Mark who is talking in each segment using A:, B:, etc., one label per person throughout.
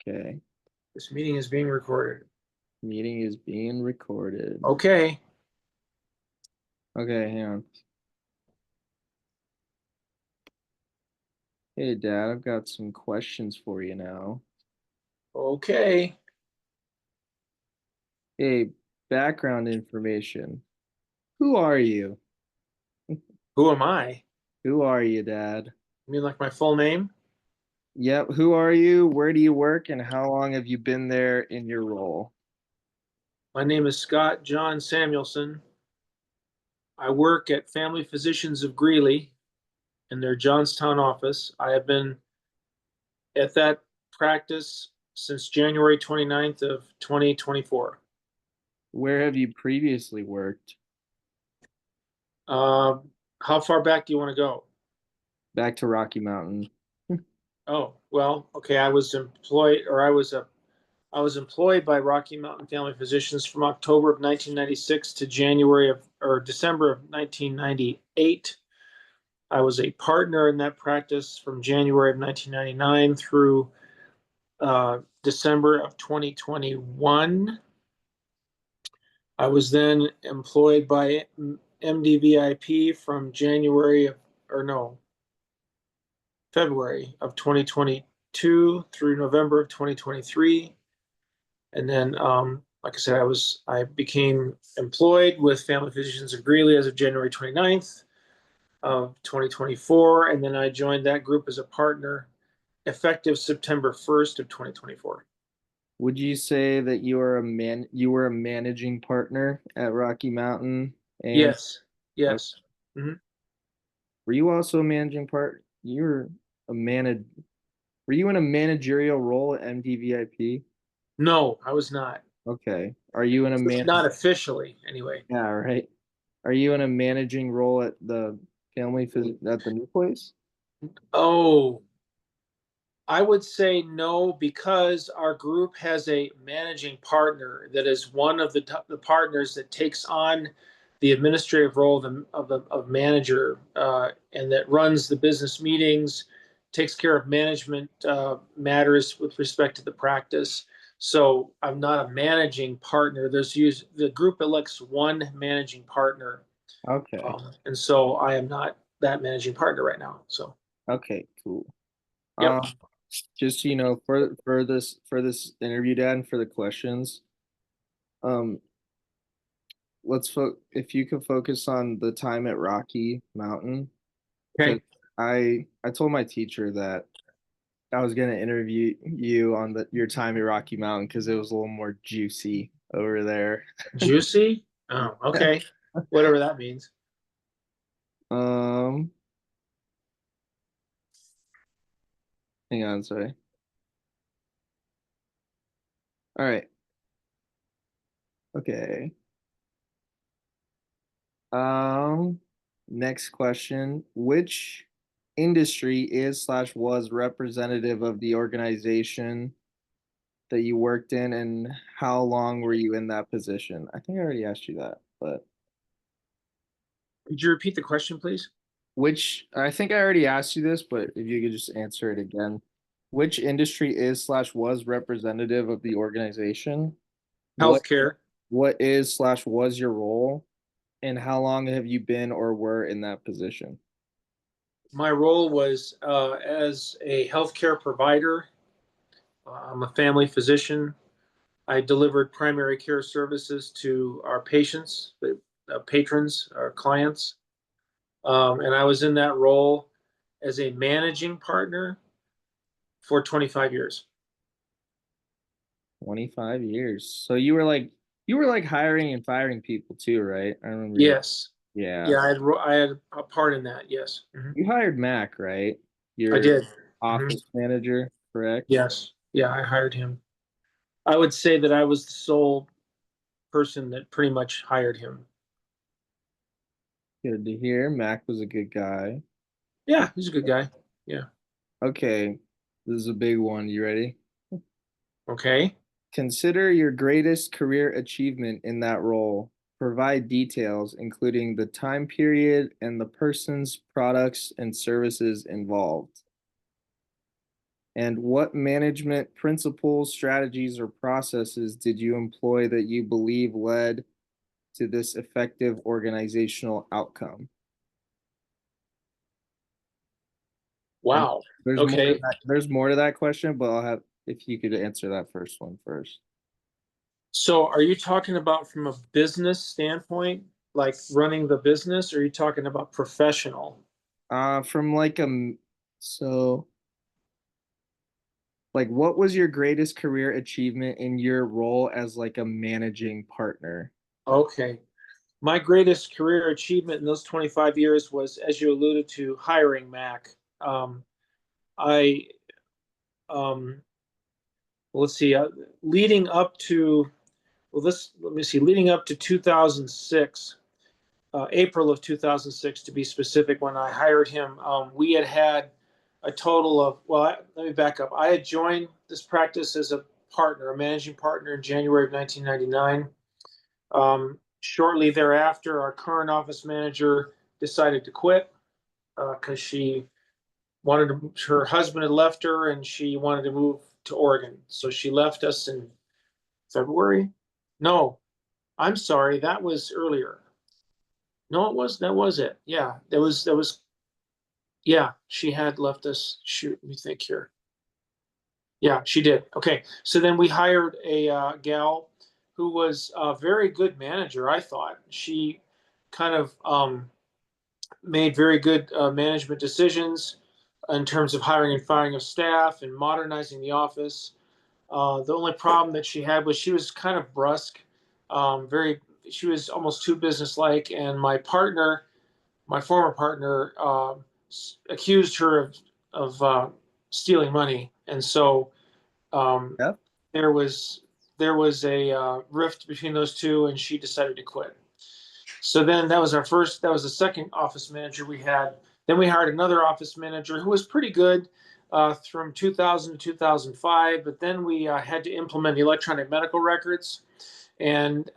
A: Okay.
B: This meeting is being recorded.
A: Meeting is being recorded.
B: Okay.
A: Okay, hang on. Hey, Dad, I've got some questions for you now.
B: Okay.
A: Hey, background information. Who are you?
B: Who am I?
A: Who are you, Dad?
B: You mean like my full name?
A: Yep, who are you? Where do you work? And how long have you been there in your role?
B: My name is Scott John Samuelson. I work at Family Physicians of Greeley in their Johnstown office. I have been at that practice since January 29th of 2024.
A: Where have you previously worked?
B: How far back do you want to go?
A: Back to Rocky Mountain.
B: Oh, well, okay. I was employed by Rocky Mountain Family Physicians from October of 1996 to December of 1998. I was a partner in that practice from January of 1999 through December of 2021. I was then employed by MDVIP from February of 2022 through November of 2023. And then, like I said, I became employed with Family Physicians of Greeley as of January 29th of 2024. And then I joined that group as a partner effective September 1st of 2024.
A: Would you say that you were a managing partner at Rocky Mountain? And
B: Yes.
A: uh,
B: Yes. hmm
A: were you also a managing part? A manag Were you in a managerial role at MDVIP?
B: No, I was not.
A: Okay. Are you in a
B: Not officially, anyway.
A: Yeah, right. Are you in a managing role at at the new place?
B: Oh, I would say no, because our group has a managing partner that is one of the partners that takes on the administrative role of manager, and that runs the business meetings, takes care of management matters with respect to the practice. So I'm not a managing partner. The group elects one managing partner,
A: Okay.
B: and so I am not that managing partner right now. So
A: Okay, cool.
B: yep.
A: Um, just so you know, for this interview, Dad, and for the questions, um, if you could focus on the time at Rocky Mountain, because
B: Okay.
A: I told my teacher that I was gonna interview you on your time at Rocky Mountain because it was a little more juicy over there.
B: Juicy? Oh, okay. Whatever that means.
A: Um, hang on, sorry. All right. Okay. Um, Next question. Which industry is slash was representative of the organization that you worked in, and how long were you in that position? I think I already asked you that, but
B: Could you repeat the question, please?
A: I think I already asked you this, but if you could just answer it again. Which industry is slash was representative of the organization? What
B: Healthcare.
A: what is slash was your role? And how long have you been or were in that position?
B: My role was as a healthcare provider. I'm a family physician. I delivered primary care services to our patients, patrons, our clients. And I was in that role as a managing partner for 25 years.
A: 25 years. So you were like hiring and firing people too, right? I remember you.
B: Yes.
A: Yeah.
B: Yeah, I had a part in that. Yes.
A: You hired Mac, right?
B: I
A: Your
B: did. hmm
A: office manager, correct?
B: Yes. Yeah, I hired him. I would say that I was the sole person that pretty much hired him.
A: Good to hear. Mac was a good guy.
B: Yeah, he's a good guy. Yeah.
A: Okay, this is a big one. You ready?
B: Okay.
A: Consider your greatest career achievement in that role. Provide details, including the time period and the person's products and services involved. And what management principles, strategies, or processes did you employ that you believe led to this effective organizational outcome? And
B: Wow.
A: there's more to
B: Okay.
A: that, there's more to that question, but I'll have if you could answer that first one first.
B: So are you talking about from a business standpoint, like running the business, or are you talking about professional?
A: From like so like what was your greatest career achievement in your role as like a managing partner?
B: Okay. My greatest career achievement in those 25 years was, as you alluded to, hiring Mac. I, um, let's see, leading up to, well, let me see, leading up to 2006, April of 2006 to be specific, when I hired him, we had a total of, well, let me back up. I had joined this practice as a partner, a managing partner in January of 1999. Shortly thereafter, our current office manager decided to quit because she wanted to, her husband had left her and she wanted to move to Oregon. So she left us in February. No, I'm sorry, that was earlier. No, that was it. Yeah, yeah, she had left us. Shoot, let me think here. Yeah, she did. Okay, so then we hired a gal who was a very good manager, I thought. She kind of made very good management decisions in terms of hiring and firing of staff and modernizing the office. The only problem that she had was she was kind of brusque, very. She was almost too businesslike, and my former partner, accused her of stealing money, and so um,
A: Yep.
B: there was a rift between those two, and she decided to quit. So then that was the second office manager we had. Then we hired another office manager who was pretty good from 2000 to 2005, but then we had to implement the electronic medical records. And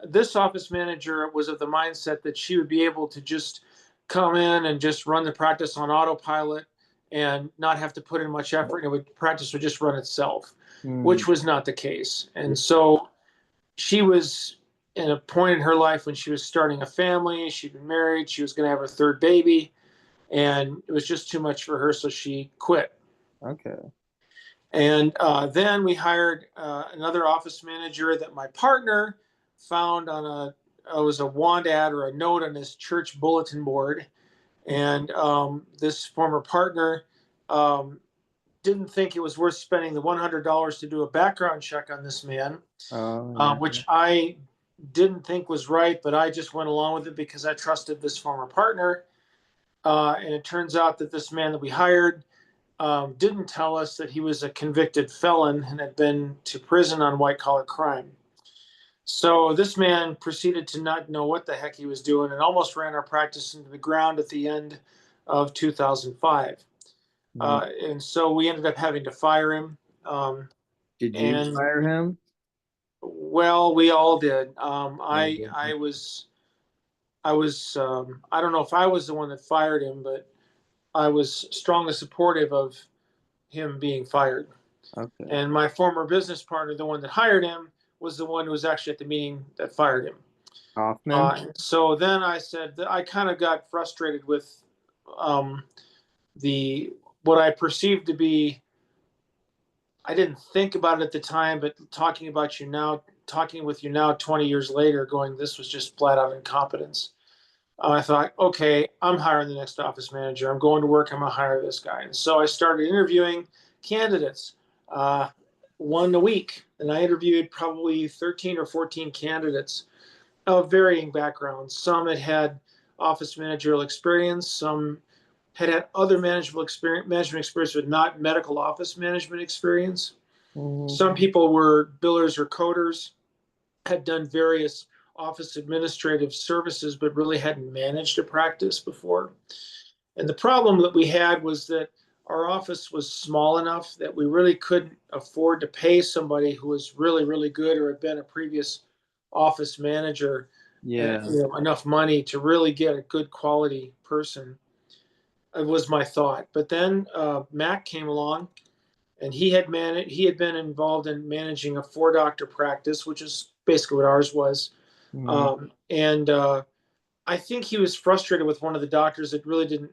B: this office manager was of the mindset that she would be able to just come in and just run the practice on autopilot and not have to put in much effort, and practice would just run itself,
A: Hmm.
B: which was not the case. And so she was in a point in her life when she was starting a family. She'd been married. She was going to have her third baby, and it was just too much for her. So she quit.
A: Okay.
B: And then we hired another office manager that my partner found on it was a want ad or a note on his church bulletin board. And this former partner um, didn't think it was worth spending the $100 to do a background check on this man,
A: Oh yeah.
B: which I didn't think was right, but I just went along with it because I trusted this former partner. And it turns out that this man that we hired didn't tell us that he was a convicted felon and had been to prison on white collar crime. So this man proceeded to not know what the heck he was doing and almost ran our practice into the ground at the end of 2005.
A: Hmm.
B: And so we ended up having to fire him. Um,
A: Did you
B: and
A: fire him?
B: well, we all did.
A: Oh,
B: I don't know if I was the one that fired him, but I was strongly supportive of him being fired.
A: okay.
B: And my former business partner, the one that hired him, was the one who was actually at the meeting that fired him.
A: Hoffman?
B: So then I said that I kind of got frustrated with um, the what I perceived to be. I didn't think about it at the time, but talking with you now, 20 years later, going, this was just flat out incompetence. I thought, okay, I'm hiring the next office manager. I'm going to work. I'm going to hire this guy. And so I started interviewing candidates, uh, one a week. And I interviewed probably 13 or 14 candidates of varying backgrounds. Some had office managerial experience. Some had other management experience, but not medical office management experience.
A: Mhm.
B: Some people were billers or coders, had done various office administrative services, but really hadn't managed a practice before. And the problem that we had was that our office was small enough that we really couldn't afford to pay somebody who was really, really good or had been a previous office manager
A: Yeah.
B: enough money to really get a good quality person. It was my thought. But then Mac came along and he had been involved in managing a 4 doctor practice, which is basically what ours was.
A: Mhm.
B: And I think he was frustrated with one of the doctors that really didn't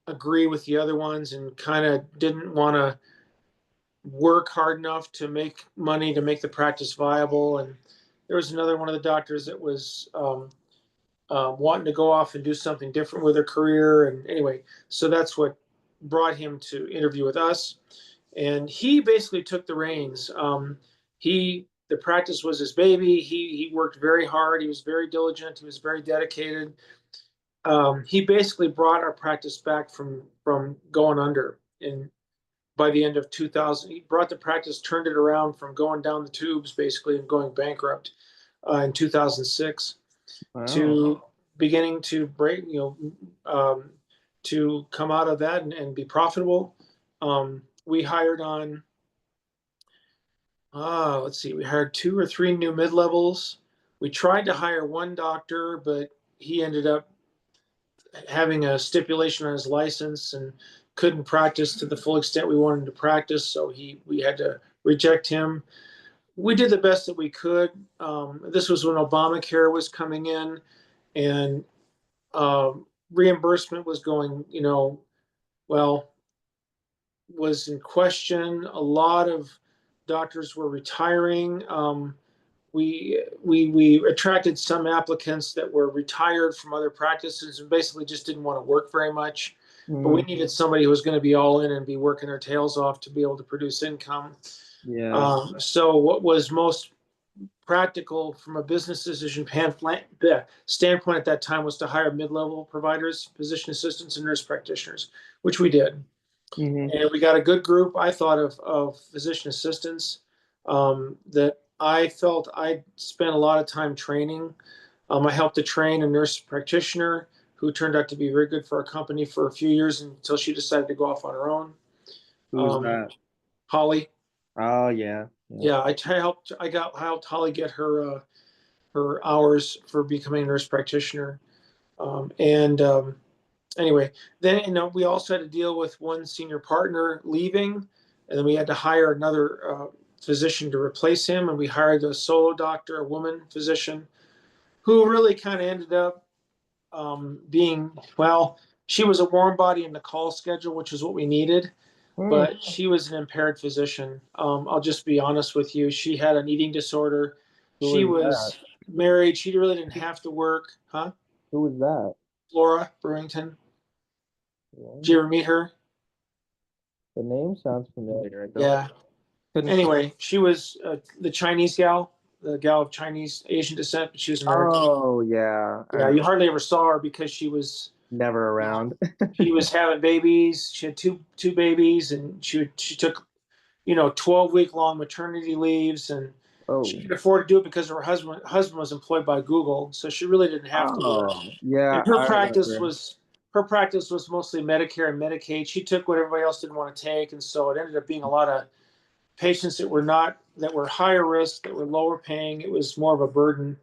B: agree with the other ones and kind of didn't want to work hard enough to make money to make the practice viable. And there was another one of the doctors that was wanting to go off and do something different with her career. And anyway, so that's what brought him to interview with us. And he basically took the reins. The practice was his baby. He worked very hard. He was very diligent. He was very dedicated. He basically brought our practice back from going under. And by the end of 2000, he brought the practice, turned it around from going down the tubes basically and going bankrupt in 2006
A: Wow.
B: to beginning to break, to come out of that and be profitable. We hired on, let's see, we hired 2 or 3 new mid levels. We tried to hire one doctor, but he ended up having a stipulation on his license and couldn't practice to the full extent we wanted to practice. So we had to reject him. We did the best that we could. This was when Obamacare was coming in, and reimbursement was going, well, was in question. A lot of doctors were retiring. We attracted some applicants that were retired from other practices and basically just didn't want to work very much. But we
A: Mhm.
B: needed somebody who was going to be all in and be working their tails off to be able to produce income.
A: Yeah.
B: So what was most practical from a business decision the standpoint at that time was to hire mid-level providers, physician assistants, and nurse practitioners, which we did.
A: Mhm.
B: And we got a good group, I thought, of physician assistants that I felt I spent a lot of time training. I helped to train a nurse practitioner who turned out to be very good for our company for a few years until she decided to go off on her own.
A: Who was
B: Um,
A: that?
B: Holly,
A: Oh yeah. Yeah.
B: yeah, I helped Holly get her hours for becoming a nurse practitioner. And Anyway, then we also had to deal with one senior partner leaving, and then we had to hire another physician to replace him, and we hired a solo doctor, a woman physician, who really kind of ended up being, well, she was a warm body in the call schedule, which is what we needed,
A: Hmm.
B: but she was an impaired physician. I'll just be honest with you. She had an eating disorder.
A: Who
B: She
A: was that?
B: was married. She really didn't have to work, huh?
A: Who was that?
B: Flora Brewington. Did
A: Yeah.
B: you ever meet her?
A: The name sounds familiar. I don't
B: Yeah.
A: couldn't.
B: Anyway, she was the Chinese gal, the gal of Chinese Asian descent, but she was American.
A: Oh yeah. I
B: Yeah,
A: remember.
B: you hardly ever saw her because
A: Never around.
B: she was having babies. She had two babies, and she took 12-week long maternity leaves, and she
A: Oh.
B: could afford to do it because her husband was employed by Google, so she really didn't have to work.
A: Oh yeah.
B: And her
A: I
B: practice
A: remember.
B: was her practice was mostly Medicare and Medicaid. She took what everybody else didn't want to take, and so it ended up being a lot of patients that were higher risk, that were lower paying. It was more of a burden.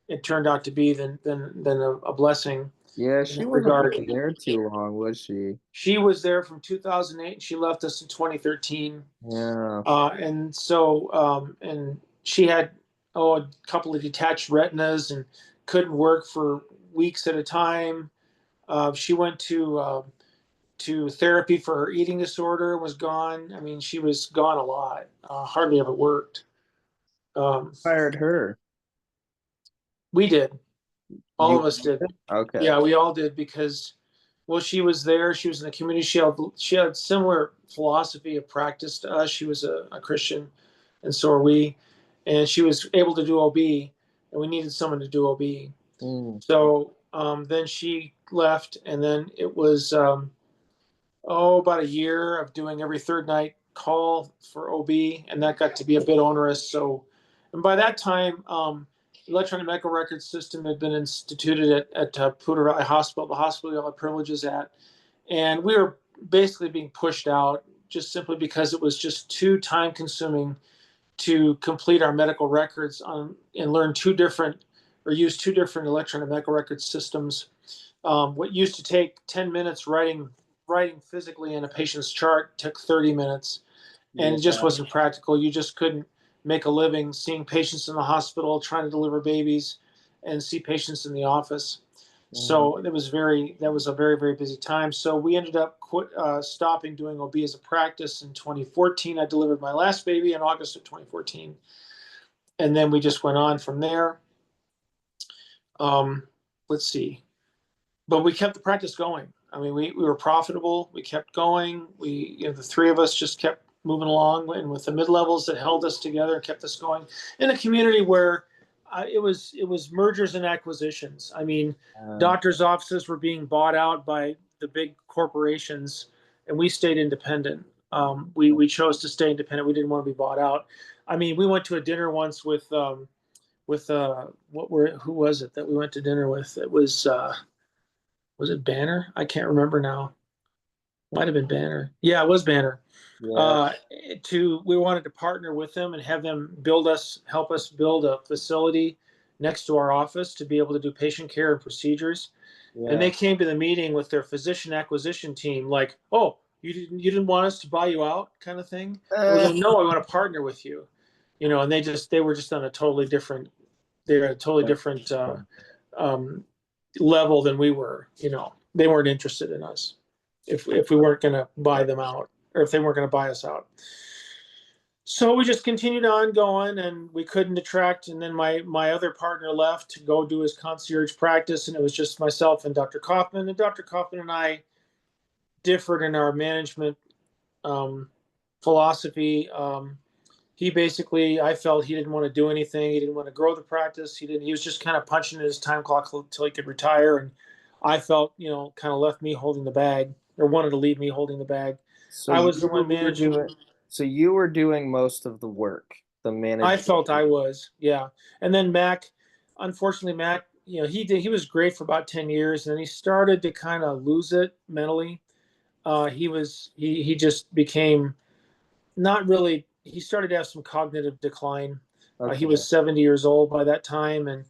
B: It turned out to be than a blessing
A: Yeah,
B: in
A: she
B: that
A: wasn't
B: regard.
A: really there too long, was she?
B: She was there from 2008, and she left us in 2013.
A: Yeah.
B: And she had a couple of detached retinas and couldn't work for weeks at a time. She went to therapy for her eating disorder, was gone. I mean, she was gone a lot. Hardly ever worked. Um,
A: Fired her.
B: we did. All
A: You
B: of us did.
A: okay.
B: Yeah, we all did because, well, she was there. She was in the community. She had similar philosophy of practice to us. She was a Christian, and so are we. And she was able to do OB, and we needed someone to do OB.
A: Mm.
B: So then she left, and then it was about a year of doing every third night call for OB, and that got to be a bit onerous. So, and by that time, electronic medical records system had been instituted at Poudre Valley Hospital, the hospital we all had privileges at, and we were basically being pushed out just simply because it was just too time consuming to complete our medical records and learn two different or use two different electronic medical records systems. What used to take 10 minutes writing physically in a patient's chart took 30 minutes. and
A: Yeah.
B: it just wasn't practical. You just couldn't make a living seeing patients in the hospital, trying to deliver babies, and see patients in the office.
A: Mhm.
B: So that was a very, very busy time. So we ended up stopping doing OB as a practice in 2014. I delivered my last baby in August of 2014. And then we just went on from there. Um, let's see. But we kept the practice going. I mean, we were profitable. We kept going. The three of us just kept moving along, and with the mid levels that held us together and kept us going in a community where it was mergers and acquisitions. I mean,
A: Uh,
B: doctors' offices were being bought out by the big corporations, and we stayed independent. We chose to stay independent. We didn't want to be bought out. I mean, we went to a dinner once with who was it that we went to dinner with? It was it Banner? I can't remember now. Might have been Banner. Yeah, it was Banner.
A: yeah.
B: Uh, we wanted to partner with them and have them help us build a facility next to our office to be able to do patient care and procedures. And
A: Yeah.
B: they came to the meeting with their physician acquisition team, like, "Oh, you didn't want us to buy you out," kind of thing. And we're
A: Uh,
B: going, "No, I want to partner with you," And they were just on a totally different, they're at a totally different um, level than we were. They weren't interested in us if we weren't going to buy them out, or if they weren't going to buy us out. So we just continued on going, and we couldn't attract. And then my other partner left to go do his concierge practice, and it was just myself and Dr. Kaufman. And Dr. Kaufman and I differed in our management um, philosophy. He basically, I felt he didn't want to do anything. He didn't want to grow the practice. He was just kind of punching at his time clock until he could retire. And I felt, kind of left me holding the bag, or wanted to leave me holding the bag.
A: so
B: I was the
A: you
B: one
A: were
B: managing.
A: doing, so you were doing most of the work, the
B: I
A: management.
B: felt I was, yeah. And then Mac, unfortunately, Mac, he was great for about 10 years, and then he started to kind of lose it mentally. He just became not really. He started to have some cognitive decline. He
A: Okay.
B: was 70 years old by that time, and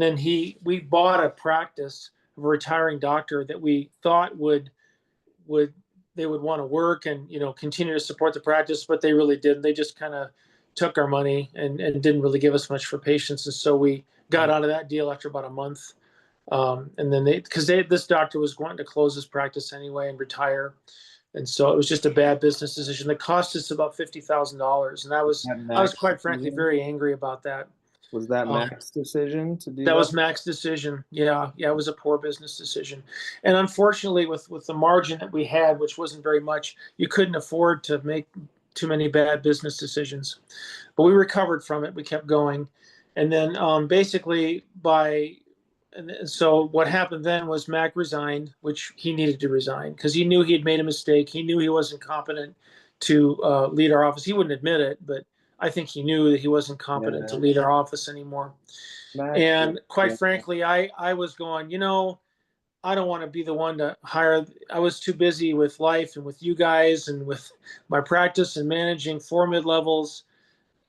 B: then we bought a practice of a retiring doctor that we thought would they would want to work and continue to support the practice, but they really didn't. They just kind of took our money and didn't really give us much for patients, and so we got out of that deal after about a month. And then this doctor was wanting to close his practice anyway and retire, and so it was just a bad business decision that cost us about $50,000, and
A: That
B: I was
A: Max
B: quite frankly
A: decision?
B: very angry about that.
A: Was that
B: Um,
A: Mac's decision to do
B: that
A: that?
B: was Mac's decision. Yeah, yeah, it was a poor business decision, and unfortunately, with the margin that we had, which wasn't very much, you couldn't afford to make too many bad business decisions. But we recovered from it. We kept going, and then basically and so what happened then was Mac resigned, which he needed to resign because he knew he had made a mistake. He knew he wasn't competent to lead our office. He wouldn't admit it, but I think he knew that he wasn't competent to
A: Yeah.
B: lead our office anymore.
A: Mac.
B: And quite
A: Yeah.
B: frankly, I was going, I don't want to be the one to hire. I was too busy with life and with you guys and with my practice and managing four mid levels.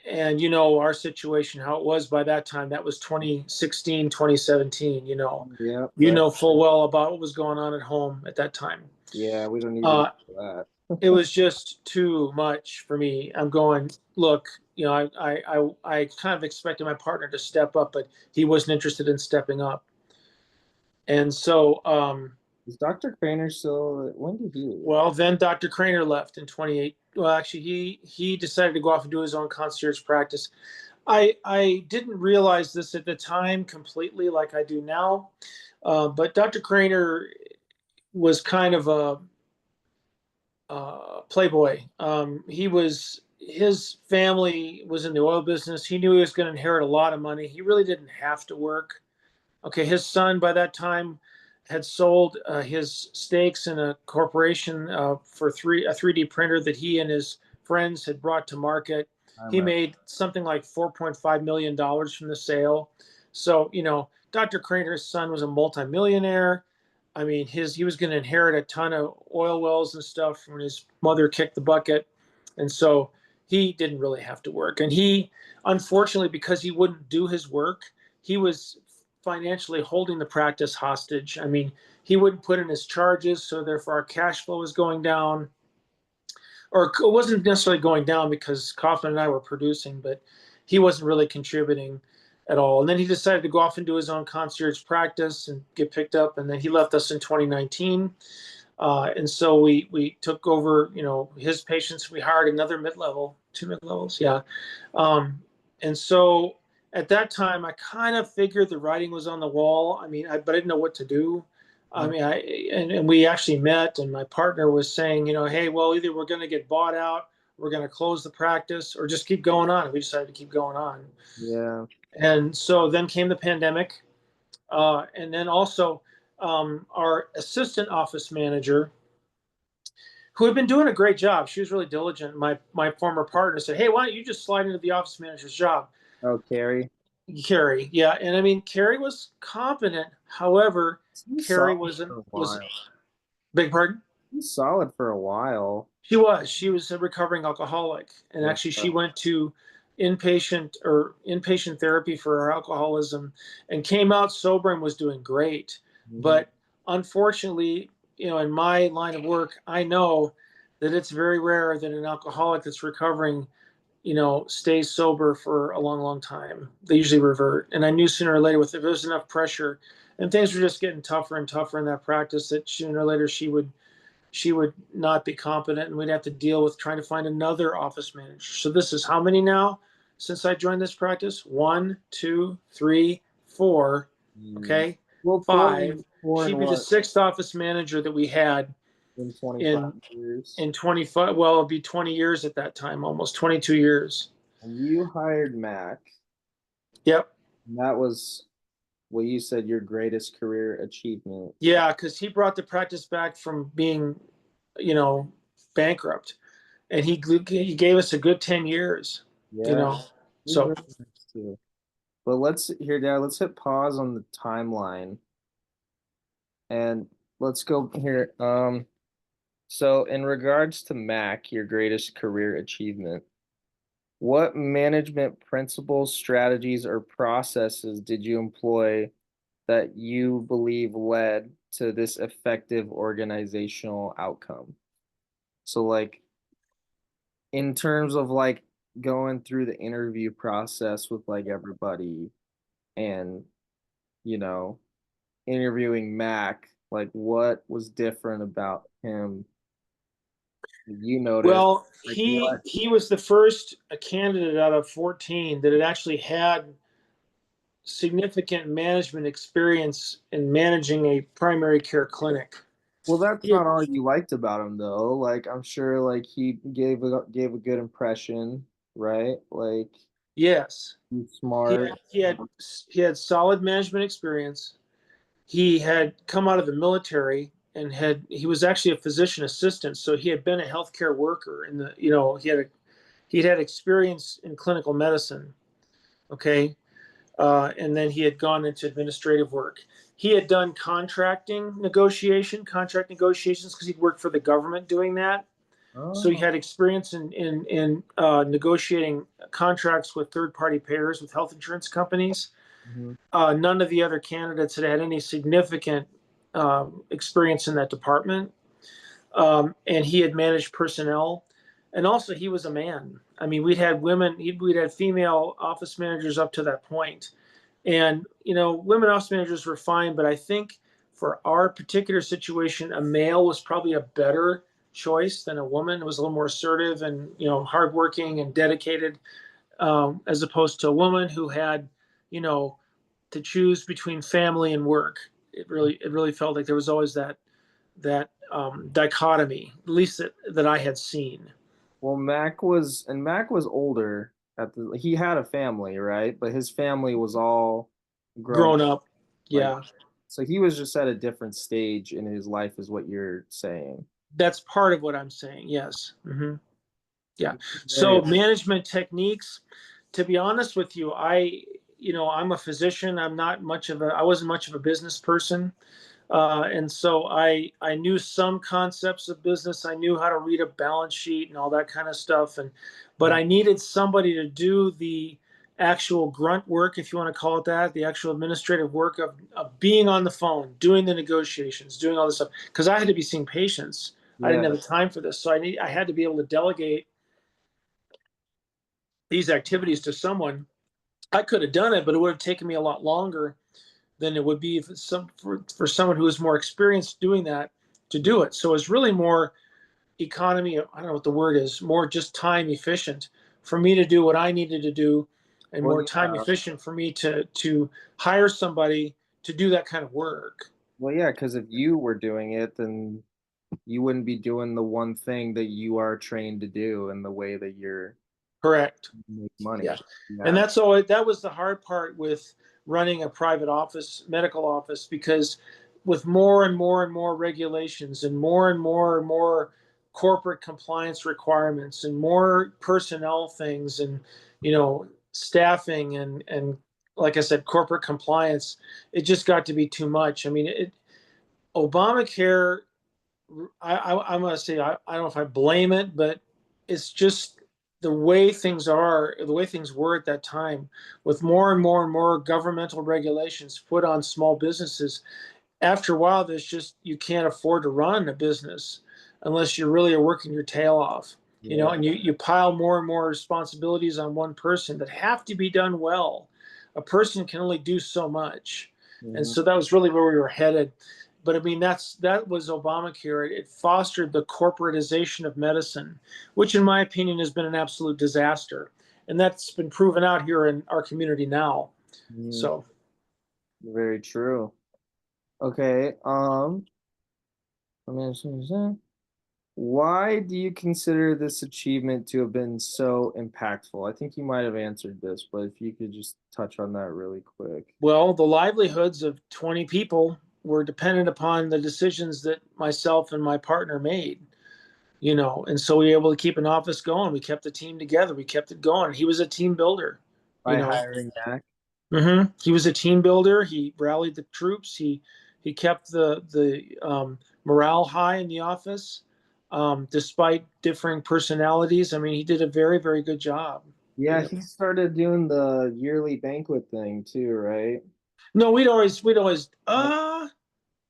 B: And our situation, how it was by that time. That was 2016, 2017.
A: Yeah.
B: You know full well about what was going on at home at that time.
A: Yeah. We don't even
B: Uh,
A: know
B: it was just too much for me. I'm going, look, I kind of expected my partner to step up, but he wasn't interested in stepping up. And so,
A: Is Dr. Craner still? When did he leave?
B: well, then Dr. Craner left in 28. Well, actually, he decided to go off and do his own concierge practice. I didn't realize this at the time completely like I do now, but Dr. Craner was kind of a playboy. His family was in the oil business. He knew he was going to inherit a lot of money. He really didn't have to work. Okay, his son by that time had sold his stakes in a corporation for a 3D printer that he and his friends had brought to market.
A: I
B: He
A: remember.
B: made something like $4.5 million from the sale. So, Dr. Craner's son was a multimillionaire. I mean, he was going to inherit a ton of oil wells and stuff when his mother kicked the bucket, and so he didn't really have to work. And unfortunately, because he wouldn't do his work, he was financially holding the practice hostage. I mean, he wouldn't put in his charges, so therefore our cash flow was going down. or it wasn't necessarily going down because Kaufman and I were producing, but he wasn't really contributing at all. And then he decided to go off and do his own concierge practice and get picked up. And then he left us in 2019. And so we took over, his patients. We hired another mid-level, two mid-levels, yeah. Um, and so at that time, I kind of figured the writing was on the wall. I mean, but I didn't know what to do. I mean, and we actually met, and my partner was saying, hey, well, either we're going to get bought out, we're going to close the practice, or just keep going on. And we decided to keep going on.
A: Yeah.
B: And so then came the pandemic, and then also our assistant office manager, who had been doing a great job. She was really diligent. My former partner said, "Hey, why don't you just slide into the office manager's job?"
A: Oh, Carrie.
B: Carrie, yeah, and I mean, Carrie was competent. However,
A: He's
B: Carrie
A: solid
B: wasn't
A: for a
B: was
A: while.
B: big pardon.
A: He's solid for a while.
B: She was a recovering alcoholic, and
A: Yeah.
B: actually, she went to inpatient therapy for her alcoholism, and came out sober and was doing great.
A: Mhm.
B: But unfortunately, in my line of work, I know that it's very rare that an alcoholic that's recovering, stays sober for a long, long time. They usually revert. And I knew sooner or later, if there was enough pressure and things were just getting tougher and tougher in that practice, that sooner or later she would not be competent, and we'd have to deal with trying to find another office manager. So this is how many now since I joined this practice? One, two, three, four.
A: Mm.
B: Okay,
A: Well,
B: five.
A: four and
B: She'd be the
A: what
B: sixth office manager that we had
A: in 25
B: in
A: years?
B: in 25. Well, it'd be 20 years at that time, almost 22 years.
A: And you hired Mac.
B: Yep.
A: And that was what you said your greatest career achievement.
B: Yeah, because he brought the practice back from being, you know, bankrupt, and he gave us a good 10 years. You
A: Yeah,
B: know,
A: he's
B: so
A: really nice too. But let's hit pause on the timeline and let's go here. So in regards to Mac, your greatest career achievement, what management principles, strategies, or processes did you employ that you believe led to this effective organizational outcome? So like in terms of like going through the interview process with like everybody and you know interviewing Mac, like what was different about him that you noticed?
B: well,
A: Like
B: he
A: what?
B: he was the first candidate out of 14 that had actually had significant management experience in managing a primary care clinic.
A: Well, that's
B: He had,
A: not all you liked about him though. Like I'm sure like he gave a good impression, right? Like
B: yes,
A: he's
B: he
A: smart.
B: had, he had he had solid management experience. He had come out of the military and he was actually a physician assistant, so he had been a healthcare worker in the he'd had experience in clinical medicine. Okay, and then he had gone into administrative work. He had done contract negotiations because he'd worked for the government doing that. So he
A: Oh.
B: had experience in negotiating contracts with third party payers with health insurance companies.
A: Mhm.
B: None of the other candidates had any significant experience in that department, and he had managed personnel. And also, he was a man. I mean, we'd had female office managers up to that point, and women office managers were fine, but I think for our particular situation, a male was probably a better choice than a woman. It was a little more assertive and hardworking and dedicated, as opposed to a woman who had, you know, to choose between family and work. It really felt like there was always that dichotomy, at least that I had seen.
A: Well, Mac was older he had a family, right? But his family was all grown
B: Grown
A: up,
B: up,
A: like
B: yeah,
A: so he was just at a different stage in his life is what you're saying.
B: that's part of what I'm saying. Yes. Yeah.
A: Very
B: So management techniques, to be honest with you, I'm a physician. I wasn't much of a business person. And so I knew some concepts of business. I knew how to read a balance sheet and all that kind of stuff. But I needed somebody to do the actual grunt work, if you want to call it that, the actual administrative work of being on the phone, doing the negotiations, doing all this stuff. Because I had to be seeing patients I didn't
A: Yeah.
B: have the time for this. So I had to be able to delegate these activities to someone. I could have done it, but it would have taken me a lot longer than it would be for someone who is more experienced doing that to do it. So it's really more economy. I don't know what the word is. More just time efficient for me to do what I needed to do, and
A: Well,
B: more time
A: yeah.
B: efficient for me to hire somebody to do that kind of work.
A: Well, yeah, because if you were doing it, then you wouldn't be doing the one thing that you are trained to do and the way that you're
B: Correct.
A: make
B: Yeah.
A: money.
B: And
A: Yeah.
B: that's all. That was the hard part with running a private office, medical office, because with more and more and more regulations and more corporate compliance requirements and more personnel things and staffing and like I said, corporate compliance, it just got to be too much. I mean, Obamacare, I'm going to say, I don't know if I blame it, but it's just the way things are, the way things were at that time, with more and more and more governmental regulations put on small businesses. After a while, there's just, you can't afford to run a business unless you really are working your tail off,
A: Yeah.
B: and you pile more and more responsibilities on one person that have to be done well. A person can only do so much. And
A: Mhm.
B: so that was really where we were headed. But I mean, that was Obamacare. It fostered the corporatization of medicine, which, in my opinion, has been an absolute disaster. And that's been proven out here in our community now.
A: Mhm.
B: So,
A: Very true. Okay. Let me ask you this. Why do you consider this achievement to have been so impactful? I think you might have answered this, but if you could just touch on that really quick.
B: well, the livelihoods of 20 people were dependent upon the decisions that myself and my partner made, and so we were able to keep an office going. We kept the team together. We kept it going. He was a team builder, you
A: By
B: know.
A: hiring Mac?
B: He was a team builder. He rallied the troops. He kept the morale high in the office, despite differing personalities. I mean, he did a very, very good job. You
A: Yeah,
B: know,
A: he started doing the yearly banquet thing too, right?
B: no, we'd always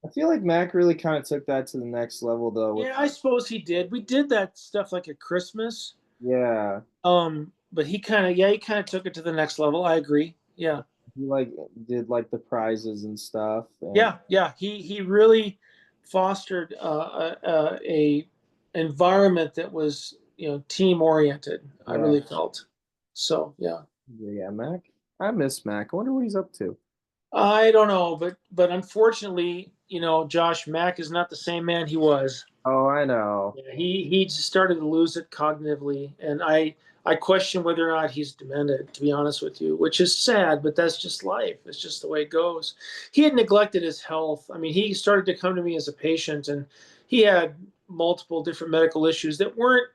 A: I feel like Mac really kind of took that to the next level though with
B: yeah, I suppose he did. We did that stuff like at Christmas.
A: yeah,
B: But he kind of took it to the next level. I agree. Yeah.
A: he like did like the prizes and stuff and
B: Yeah. He really fostered a environment that was team oriented. I
A: yeah,
B: really felt so. Yeah.
A: yeah, Mac. I miss Mac. I wonder what he's up to.
B: I don't know, but unfortunately, Josh Mack is not the same man he was.
A: Oh, I know.
B: Yeah, he just started to lose it cognitively, and I question whether or not he's demented. To be honest with you, which is sad, but that's just life. It's just the way it goes. He had neglected his health. I mean, he started to come to me as a patient, and he had multiple different medical issues that weren't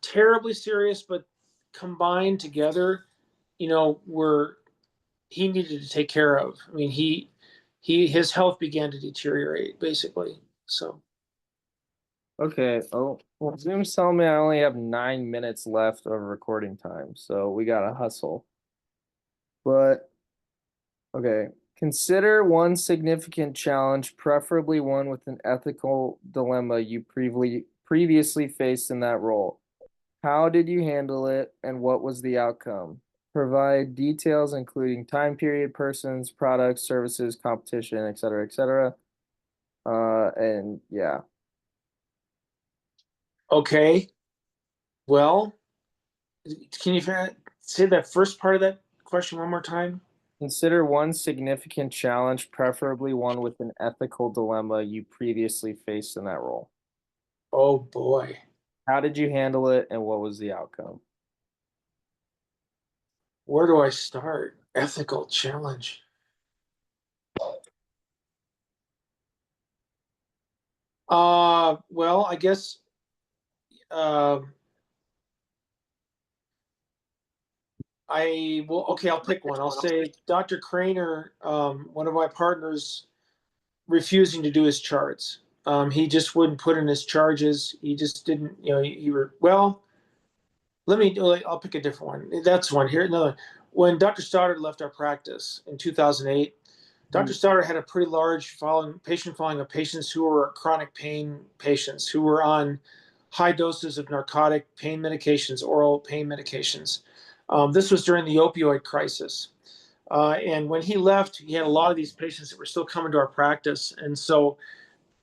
B: terribly serious, but combined together, were he needed to take care of. I mean, his health began to deteriorate basically. So.
A: Okay. Oh, well, Zoom's telling me I only have 9 minutes left of recording time, so we gotta hustle. But okay. Consider one significant challenge, preferably one with an ethical dilemma you previously faced in that role. How did you handle it, and what was the outcome? Provide details including time period, persons, products, services, competition, et cetera. And yeah.
B: Okay. Well, can you say that first part of that question one more time?
A: Consider one significant challenge, preferably one with an ethical dilemma you previously faced in that role.
B: Oh boy.
A: How did you handle it, and what was the outcome?
B: Where do I start? Ethical challenge. Well, I guess uh, I will. Okay, I'll pick one. I'll say Dr. Craner, one of my partners, refusing to do his charts. He just wouldn't put in his charges. He just didn't. He were well. I'll pick a different one. That's one here. Another. When Dr. Stoddard left our practice in 2008, Dr. Sauter had a pretty large patient following of patients who were chronic pain patients who were on high doses of narcotic pain medications, oral pain medications. This was during the opioid crisis. And when he left, he had a lot of these patients that were still coming to our practice. And so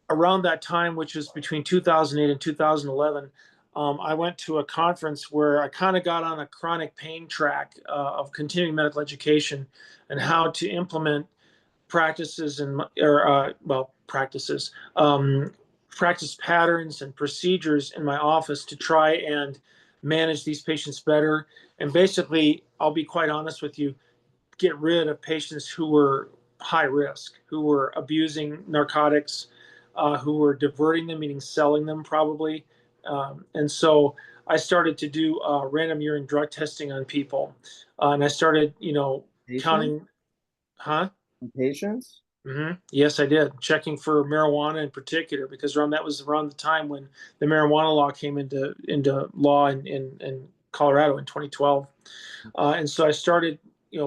B: around that time, which was between 2008 and 2011, I went to a conference where I kind of got on a chronic pain track of continuing medical education and how to implement practices and practice patterns and procedures in my office to try and manage these patients better. And basically, I'll be quite honest with you, get rid of patients who were high risk, who were abusing narcotics, who were diverting them, meaning selling them probably. And so I started to do random urine drug testing on people. And I started,
A: Patients?
B: counting, huh?
A: Patients?
B: Yes, I did. Checking for marijuana in particular, because that was around the time when the marijuana law came into law in Colorado in 2012. And so I started,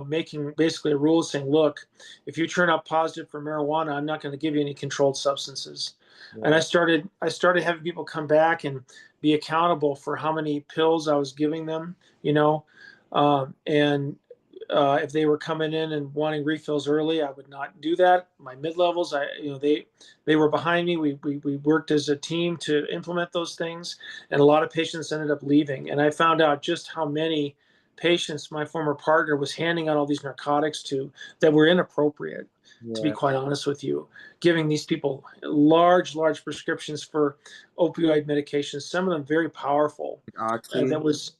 B: making basically a rule saying, look, if you turn up positive for marijuana, I'm not going to give you any controlled substances. And
A: Yeah.
B: I started having people come back and be accountable for how many pills I was giving them, and if they were coming in and wanting refills early, I would not do that. My mid levels, they were behind me. We worked as a team to implement those things, and a lot of patients ended up leaving. And I found out just how many patients my former partner was handing out all these narcotics to that were inappropriate. To be
A: Yeah.
B: quite honest with you, giving these people large prescriptions for opioid medications, some of them very powerful.
A: Oxy.
B: That was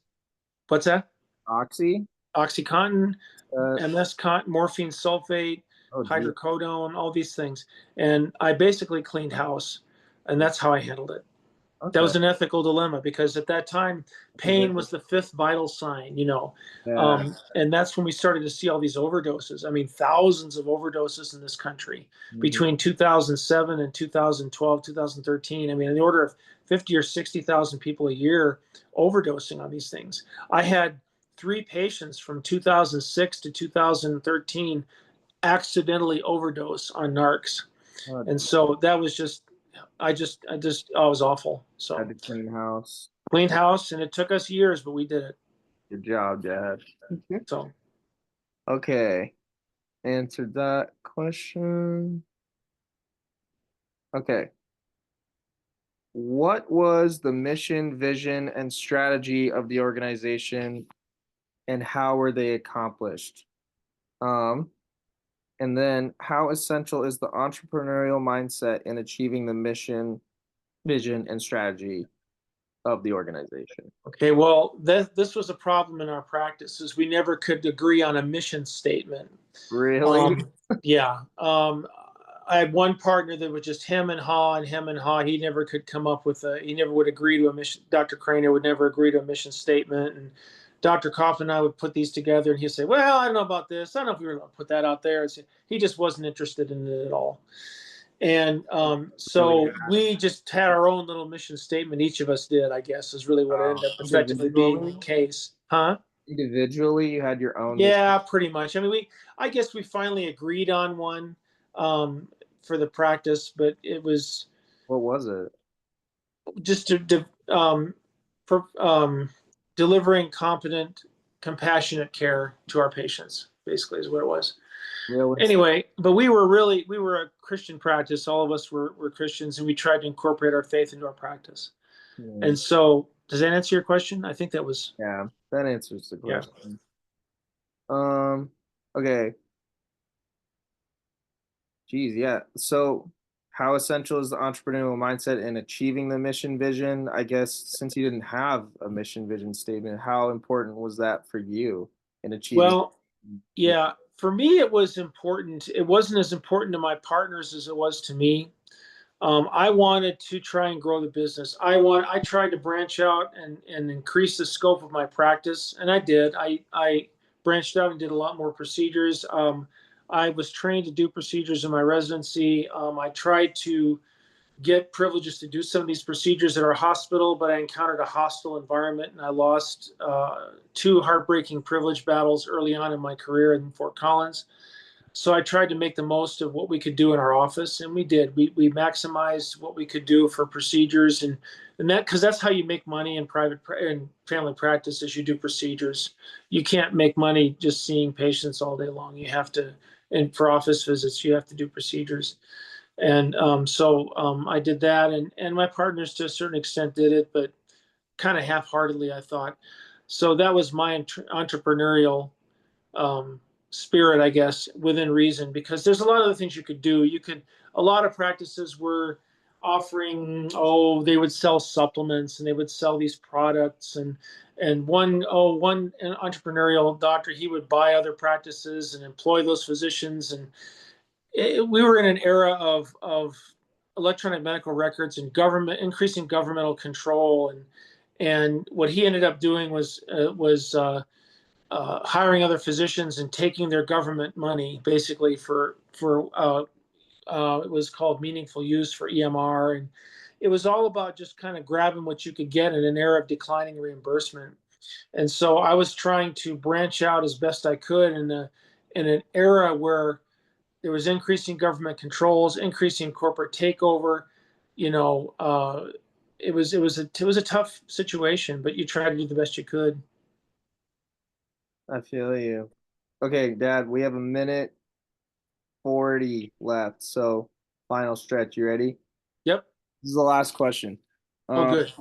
B: what's that?
A: Oxy?
B: OxyContin,
A: Uh,
B: morphine sulfate,
A: oh, geez.
B: hydrocodone, all these things. And I basically cleaned house, and that's how I handled it. That
A: Okay.
B: was an ethical dilemma because at that time,
A: That's a good.
B: pain was the fifth vital sign,
A: Yeah.
B: and that's when we started to see all these overdoses. I mean, thousands of overdoses in this country
A: Mhm.
B: between 2007 and 2012, 2013. I mean, in the order of 50 or 60,000 people a year overdosing on these things. I had 3 patients from 2006 to 2013 accidentally overdose on narcs.
A: Oh,
B: And so that was oh, it was awful.
A: had
B: So
A: to clean house.
B: cleaned house, and it took us years, but we did it.
A: Good job, Dad.
B: So,
A: Okay. Answered that question. Okay. What was the mission, vision, and strategy of the organization, and how were they accomplished? Um, and then how essential is the entrepreneurial mindset in achieving the mission, vision, and strategy of the organization?
B: okay, well, this was a problem in our practices. We never could agree on a mission statement.
A: Really?
B: Um, yeah. I had one partner that was just him and haw and him and haw. He never could come up with he never would agree to a mission. Dr. Craner would never agree to a mission statement. And Dr. Kaufman and I would put these together, and he'd say, well, I don't know about this. I don't know if we were going to put that out there. He just wasn't interested in it at all. And
A: Really
B: so we just had our own little mission statement. Each of us did, I guess, is really what ended up effectively being the
A: individually?
B: case. Huh?
A: Individually, you had your own mission.
B: Yeah, pretty much. I mean, I guess we finally agreed on one um, for the practice, but it was
A: What was it?
B: just for delivering competent, compassionate care to our patients. Basically, is what it was.
A: Realistic.
B: Anyway, but we were a Christian practice. All of us were Christians, and we tried to incorporate our faith into our practice.
A: Hmm.
B: And so, does that answer your question? I think that was,
A: Yeah, that answers the
B: yeah.
A: question. Um, okay. Geez, yeah. So, how essential is the entrepreneurial mindset in achieving the mission vision? I guess since you didn't have a mission vision statement, how important was that for you in achieving?
B: Well, yeah. For me, it was important. It wasn't as important to my partners as it was to me. I wanted to try and grow the business. I tried to branch out and increase the scope of my practice, and I did. I branched out and did a lot more procedures. I was trained to do procedures in my residency. I tried to get privileges to do some of these procedures at our hospital, but I encountered a hostile environment, and I lost 2 heartbreaking privilege battles early on in my career in Fort Collins. So I tried to make the most of what we could do in our office, and we did. We maximized what we could do for procedures, and that, because that's how you make money in private and family practice, is you do procedures. You can't make money just seeing patients all day long. You have to, and for office visits, you have to do procedures. And I did that, and my partners to a certain extent did it, but kind of half-heartedly, I thought. So that was my entrepreneurial um, spirit, I guess, within reason, because there's a lot of other things you could do. A lot of practices were offering, they would sell supplements and they would sell these products. And one an entrepreneurial doctor, he would buy other practices and employ those physicians. And we were in an era of electronic medical records and increasing governmental control. And what he ended up doing was hiring other physicians and taking their government money, basically for it was called meaningful use for EMR, and it was all about just kind of grabbing what you could get in an era of declining reimbursement. And so I was trying to branch out as best I could in an era where there was increasing government controls, increasing corporate takeover. You know, it was a tough situation, but you try to do the best you could.
A: I feel you. Okay, Dad, we have a minute 40 left. So, final stretch. You ready?
B: Yep.
A: This is the last question.
B: Oh,
A: Uh,
B: good.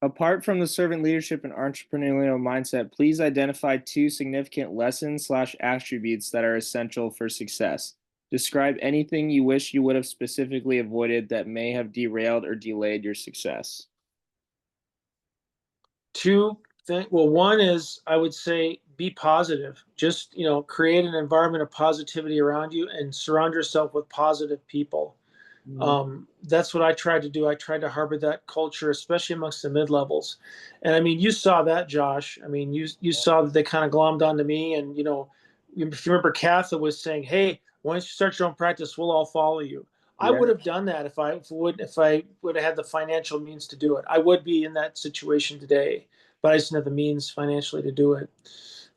A: Apart from the servant leadership and entrepreneurial mindset, please identify two significant lessons slash attributes that are essential for success. Describe anything you wish you would have specifically avoided that may have derailed or delayed your success.
B: Two things. Well, one is I would say be positive. Just, create an environment of positivity around you and surround yourself with positive people.
A: Mhm.
B: That's what I tried to do. I tried to harbor that culture, especially amongst the mid levels. And I mean, you saw that, Josh. I mean, you saw that they kind of glommed onto me. And if you remember, Katha was saying, "Hey, once you start your own practice, we'll all follow you." I
A: Yeah,
B: would have done that if I would have had the financial means to do it. I would be in that situation today, but I just didn't have the means financially to do it.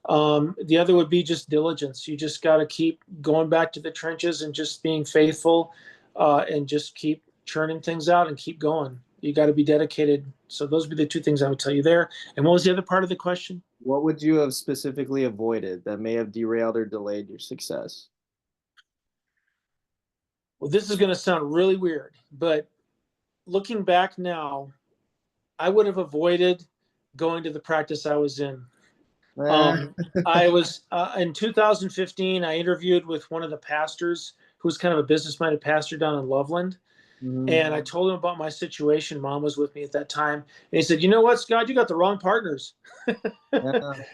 B: The other would be just diligence. You just got to keep going back to the trenches and just being faithful, and just keep churning things out and keep going. You got to be dedicated. So those would be the two things I would tell you there. And what was the other part of the question?
A: what would you have specifically avoided that may have derailed or delayed your success?
B: Well, this is going to sound really weird, but looking back now, I would have avoided going to the practice I was in.
A: Eh,
B: Um, I was in 2015. I interviewed with one of the pastors who was kind of a business-minded pastor down in Loveland.
A: mhm.
B: And I told him about my situation. Mom was with me at that time. And he said, "You know what, Scott? You got the wrong partners."
A: Yeah.